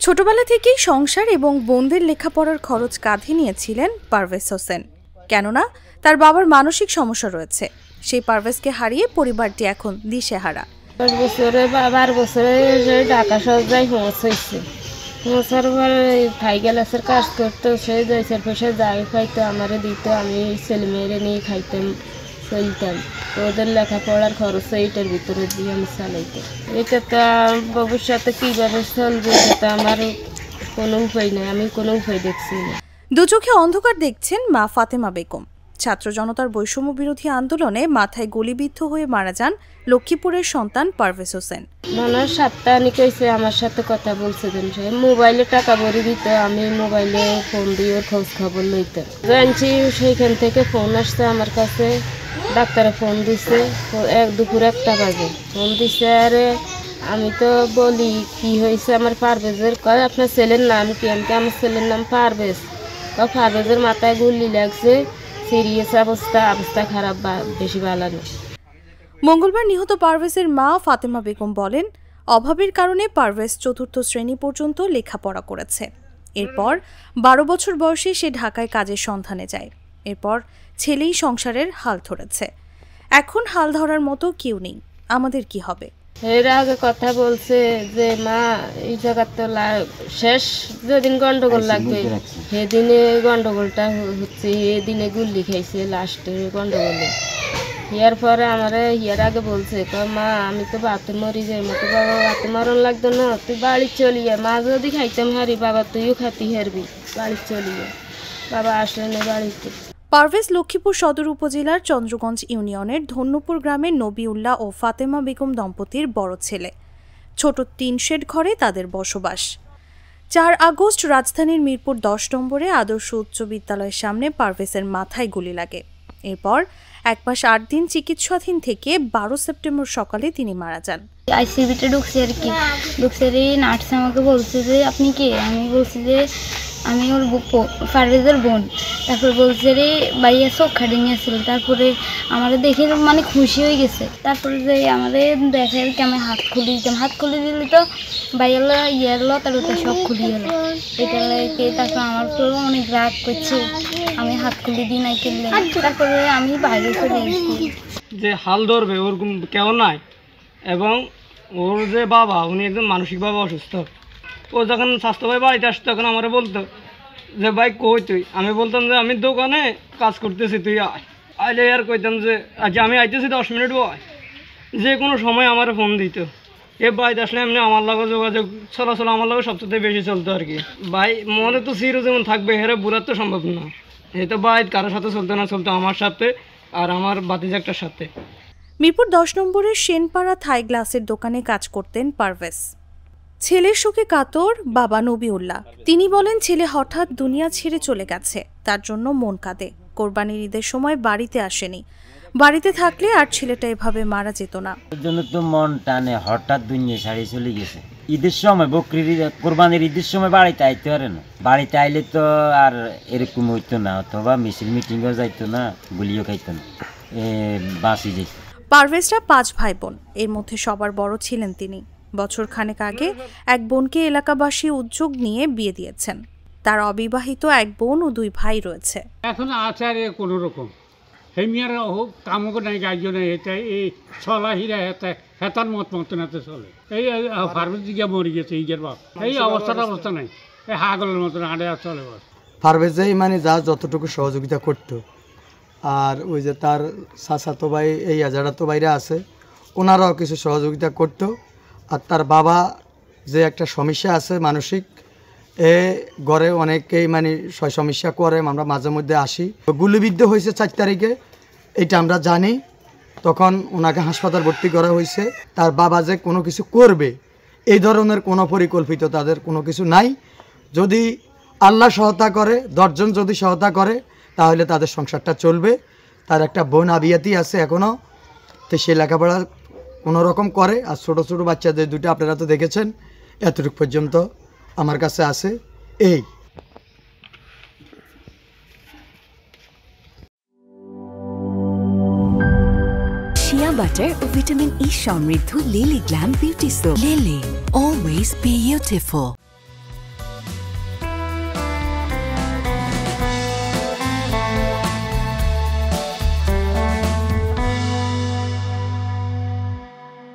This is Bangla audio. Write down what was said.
ছোটবেলা থেকেই সংসার এবং বোনদের লেখাপড়ার খরচ কাঁধে নিয়েছিলেন পারভেজ হোসেন। কেননা তার বাবার মানসিক সমস্যা রয়েছে। সেই পারভেজকে হারিয়ে পরিবারটি এখন দিশেহারা। 12 বছরে ঢাকা শহর যাই পৌঁছাইছে। পৌঁছার পরে ভাই গেলাসের কাজ করতো, সে 2-4 পয়সা যাই খাইতো, আমারে দিত, আমি ছেলে মেয়েরে নিয়ে খাইতাম, চলতাম। ওদের লেখাপড়ার খরচ এইটার ভিতরে দিয়ে আমি চালাইতাম। এটা তো ভবিষ্যতে কীভাবে চলবে সেটা আমার কোনো উপায় নেই, আমি কোনো উপায় দেখছি না। দু চোখে অন্ধকার দেখছেন মা ফাতেমা বেগম। ছাত্র জনতার বৈষম্য বিরোধী আন্দোলনে মাথায় গুলিবিদ্ধ হয়ে মারা যান লক্ষ্মীপুরের সন্তান পারভেজ হোসেন। মনে সপ্তাহানি কইছে আমার সাথে কথা বলছে, সে মোবাইলে টাকা ভরে দিত, আমি মোবাইলে ফোন দিয়ে ওর খোঁজ খবর লইতাম। জানছি সেইখান থেকে ফোন আসছে আমার কাছে, ডাক্তারে ফোন দিছে, দুপুর 1টা বাজে ফোন দিছে। আরে আমি তো বলি কি হয়েছে আমার পারভেজের, কয় আপনার ছেলের নাম কি? আমি আমার ছেলের নাম পারভেজ। পারভেজের মাথায় গুলি লাগছে, সিরিয়াস অবস্থা খারাপ, বেশি ভালো না। মঙ্গলবার নিহত পারভেজের মা ফাতেমা বেগম বলেন, অভাবের কারণে পারভেজ 4র্থ শ্রেণী পর্যন্ত লেখাপড়া করেছে। এরপর 12 বছর বয়সে সে ঢাকায় কাজের সন্ধানে যায়। এরপর ছেলেই সংসারের হাল ধরেছে। এখন হাল ধরার মতো কেউ নেই, আমাদের কি হবে? এর আগে কথা বলছে যে মা এই জায়গা তো শেষ যেদিন গন্ডগোল লাগবে সেদিনে গন্ডগোলটা হচ্ছে, এদিনে গুল্লি খাইছে লাস্টের গন্ডগোলে। ইয়ার পরে আমারে ইয়ার আগে বলছে, মা আমি তো বাতে মরি যাই, মতো বাবা বাতে মরণ লাগতো না, তুই বাড়ি চলিয়ে, মা যদি খাইতাম হারি বাবা তুইও খাতি হারবি, বাড়ি চলিয়ে। বাবা আসলে না বাড়িতে। পারভেজ লক্ষ্মীপুর সদর উপজেলার চন্দ্রগঞ্জ ইউনিয়নের ধন্যপুর গ্রামের নবিউল্লাহ ও ফাতেমা বেগম দম্পতির বড় ছেলে। ছোট 3 শেড ঘরে তাদের বসবাস। 4 আগস্ট রাজধানীর মিরপুর 10 নম্বরে আদর্শ উচ্চ বিদ্যালয়ের সামনে পারভেজের মাথায় গুলি লাগে। এরপর 1 মাস 8 দিন চিকিৎসাধীন থেকে 12 সেপ্টেম্বর সকালে তিনি মারা যান। আইসিইউতে ঢুকছে আর কি, ঢুকছে নার্স আমাকে বলছে যে আপনি কে? আমি বলছি যে আমি ওর পারভেজের বোন। তারপর বলছে রে ভাইয়া চোখ খাটে নিয়েছিল। তারপরে আমার দেখে মানে খুশি হয়ে গেছে। তারপরে যে আমাদের দেখে আর কি আমি হাত খুলে দিতাম, হাত খুলে দিলে তো ভাইয়ালা ইয়ারলো তারপর সব খুলিয়ে এলো। এটা লাগে তারপর আমার তো অনেক রাগ করছে, আমি হাত খুলে দিই নাই কিনলে। তারপরে আমি বাইরে চলে গেছি। যে হাল ধরবে ওর কেউ নাই, এবং ওর যে বাবা উনি একদম মানসিকভাবে অসুস্থ। ও যখন স্বাস্থ্য ভাই বাড়িতে আসতো তখন আমার বলতো যে ভাই কই তুই? আমি বলতাম যে আমি দোকানে কাজ করতেছি, তুই আইলে আর কইতাম যে আচ্ছা আমি আইতেছি 10 মিনিট বয়। যে কোনো সময় আমার ফোন দিত। এ বাড়িতে আসলে এমনি আমার লাগে যোগাযোগ চলাচল আমার লাগে সবচেয়ে বেশি চলতো আর কি। ভাই মনে তো চির যেমন থাকবে, হেরে বুড়ার তো সম্ভব না। এই তো বাড়িতে কারোর সাথে চলতো না, চলতো আমার সাথে আর আমার বাতিজাকটার সাথে। মিরপুর 10 নম্বরের সেনপাড়া থাই গ্লাসের দোকানে কাজ করতেন পারভেজ। ছেলের শোকে কাতর বাবা নবিউল্লাহ। তিনি বলেন, ছেলে হঠাৎ দুনিয়া ছেড়ে চলে গেছে, তার জন্য মন কাঁদে। কোরবানির ঈদের সময় বাড়িতে আসেনি, বাড়িতে থাকলে আর ছেলেটা এভাবে মারা যেত না। এর জন্য তো মন টানে, হঠাৎ দুনিয়া ছাড়ে চলে গেছে। ঈদের সময় বকরির কোরবানির ঈদের সময় বাড়িতে আইতে পারে না, বাড়িতে আইলে তো আর এরকম হইতো না, অথবা মিছিল মিটিংও যাইতো না, গুলিও খাইতো না, বাঁচি যেত। পারভেজরা 5 ভাই বোন, এর মধ্যে সবার বড় ছিলেন তিনি। বছর খানেক আগে এক বোনকে এলাকাবাসী উদ্যোগ নিয়ে বিয়ে দিয়েছেন। তার অবিবাহিত 1 বোন ও 2 ভাই রয়েছে। এখন আচারে কোনো রকম হেমিয়ার কামক নাই গাইজ নাই, এটা এই চলা হিরা হেতার মতো নাতে চলে। এই পারভেজ দিকে মরে গেছে ঈদের বাপ, এই অবস্থা নাই, এই হাগলের মতন আড়ে আর চলে। পারভেজই মানে যা যতটুকু সহযোগিতা করতো, আর ওই যে তার চাচাতো ভাই এই যারা ভাইরা আছে ওনারাও কিছু সহযোগিতা করতো। আর তার বাবা যে একটা সমস্যা আছে মানসিক, ঘরে অনেকেই মানে সমস্যা করে, আমরা মাঝে মধ্যে আসি। গুলিবিদ্ধ হয়েছে 4 তারিখে, এটা আমরা জানি। তখন ওনাকে হাসপাতাল ভর্তি করা হয়েছে। তার বাবা যে কোনো কিছু করবে এই ধরনের কোনো পরিকল্পিত তাদের কোনো কিছু নাই। যদি আল্লাহ সহায়তা করে, 10 জন যদি সহায়তা করে তাহলে তাদের সংসারটা চলবে। তার একটা বোন আবিয়াতি আছে এখনও, তো সে লেখাপড়া কোনো রকম করে। আর ছোটো ছোটো বাচ্চাদের 2টা আপনারা তো দেখেছেন, এতটুকু পর্যন্ত আমার কাছে আছে। এই শিয়া বাটার ও ভিটামিন ই সমৃদ্ধ lily glam beauty soap. Lily, always beautiful.